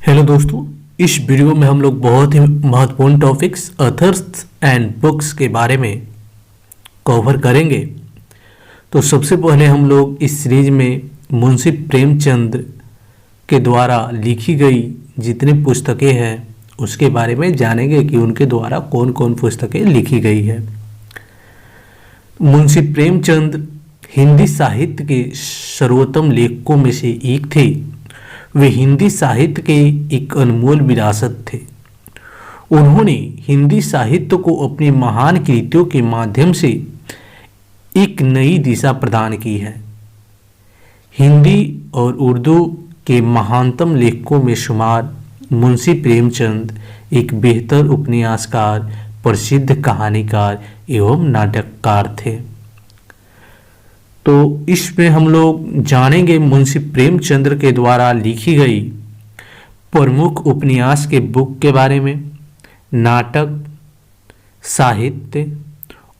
Hello दोस्तों, इस video में हम लोग बहुत ही महत्वपूर्ण टॉपिक्स ऑथर्स एंड बुक्स के बारे में कवर करेंगे। तो सबसे पहले हम लोग इस सीरीज में मुंशी प्रेमचंद के द्वारा लिखी गई जितनी पुस्तकें हैं उसके बारे में जानेंगे कि उनके द्वारा कौन कौन पुस्तकें लिखी गई है। मुंशी प्रेमचंद हिंदी साहित्य के सर्वोत्तम लेखकों में से एक थे। वे हिंदी साहित्य के एक अनमोल विरासत थे। उन्होंने हिंदी साहित्य को अपनी महान कृतियों के माध्यम से एक नई दिशा प्रदान की है। हिंदी और उर्दू के महानतम लेखकों में शुमार मुंशी प्रेमचंद एक बेहतर उपन्यासकार, प्रसिद्ध कहानीकार एवं नाटककार थे। तो इसमें हम लोग जानेंगे मुंशी प्रेमचंद के द्वारा लिखी गई प्रमुख उपन्यास के बुक के बारे में, नाटक, साहित्य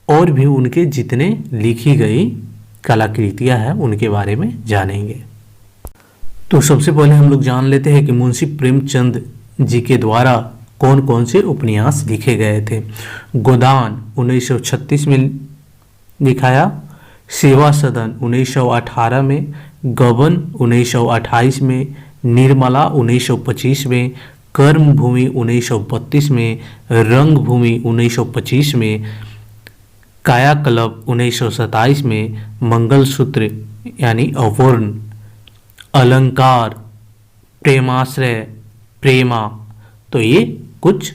और भी उनके जितने लिखी गई कलाकृतियां हैं उनके बारे में जानेंगे। तो सबसे पहले हम लोग जान लेते हैं कि मुंशी प्रेमचंद जी के द्वारा कौन कौन से उपन्यास लिखे गए थे। गोदान 1936 में लिखाया, सेवा सदन 1918 में, गबन 1928 में, निर्मला 1925 में, कर्मभूमि 1932 में, रंगभूमि 1925 में, कायाकल्प 1927 में, मंगलसूत्र यानी अवर्ण, अलंकार, प्रेमाश्रय, प्रेमा। तो ये कुछ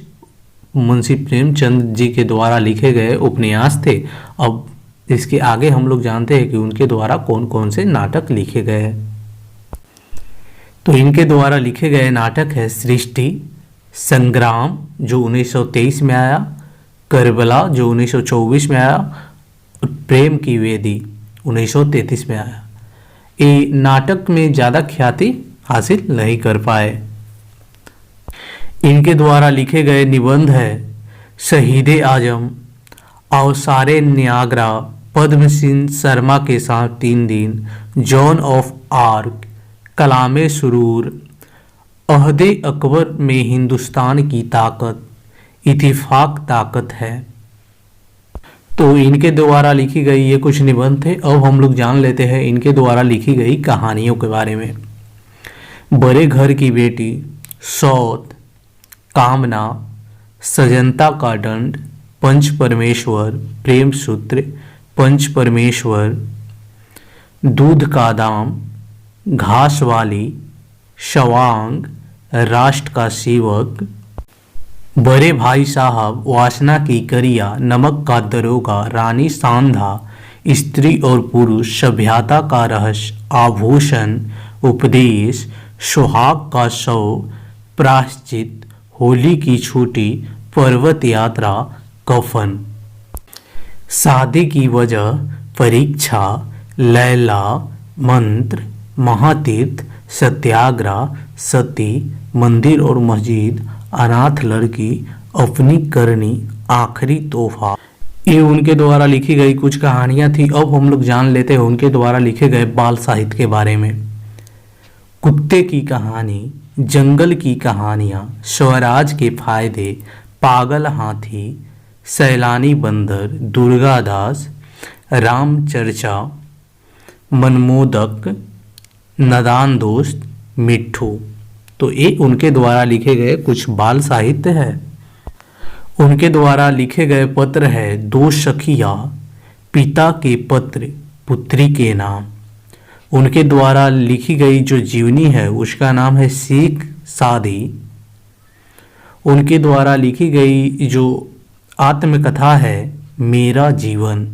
मुंशी प्रेमचंद जी के द्वारा लिखे गए उपन्यास थे। अब इसके आगे हम लोग जानते हैं कि उनके द्वारा कौन कौन से नाटक लिखे गए हैं। तो इनके द्वारा लिखे गए नाटक है सृष्टि, संग्राम जो 1923 में आया, करबला जो 1924 में आया, और प्रेम की वेदी 1933 में आया। ये नाटक में ज़्यादा ख्याति हासिल नहीं कर पाए। इनके द्वारा लिखे गए निबंध है शहीद आजम, अवसारे न्यागरा, पद्म सिंह शर्मा के साथ 3 दिन, जॉन ऑफ आर्क, कलामे सुरूर, अहदे अकबर में हिंदुस्तान की ताकत, इत्तेफाक ताकत है। तो इनके द्वारा लिखी गई ये कुछ निबंध थे। अब हम लोग जान लेते हैं इनके द्वारा लिखी गई कहानियों के बारे में। बड़े घर की बेटी, सौत, कामना, सजनता का दंड, पंच परमेश्वर, प्रेम सूत्र, पंच परमेश्वर, दूध का दाम, घास वाली, शवांग, राष्ट्र का सेवक, बड़े भाई साहब, वासना की करिया, नमक का दरोगा, रानी सांधा, स्त्री और पुरुष, सभ्यता का रहस्य, आभूषण, उपदेश, सुहाग का शव, प्रायश्चित, होली की छुट्टी, पर्वत यात्रा, कफन, शादी की वजह, परीक्षा, लैला, मंत्र, महातीर्थ, सत्याग्रह, सती, मंदिर और मस्जिद, अनाथ लड़की, अपनी करनी, आखिरी तोहफा। ये उनके द्वारा लिखी गई कुछ कहानियां थी। अब हम लोग जान लेते हैं उनके द्वारा लिखे गए बाल साहित्य के बारे में। कुत्ते की कहानी, जंगल की कहानियां, स्वराज के फायदे, पागल हाथी, सैलानी बंदर, दुर्गादास, रामचर्चा, मनमोदक, नदान दोस्त, मिट्ठू। तो ये उनके द्वारा लिखे गए कुछ बाल साहित्य है। उनके द्वारा लिखे गए पत्र है दो सखिया, पिता के पत्र, पुत्री के नाम। उनके द्वारा लिखी गई जो जीवनी है उसका नाम है शेख सादी। उनके द्वारा लिखी गई जो आत्मकथा है मेरा जीवन।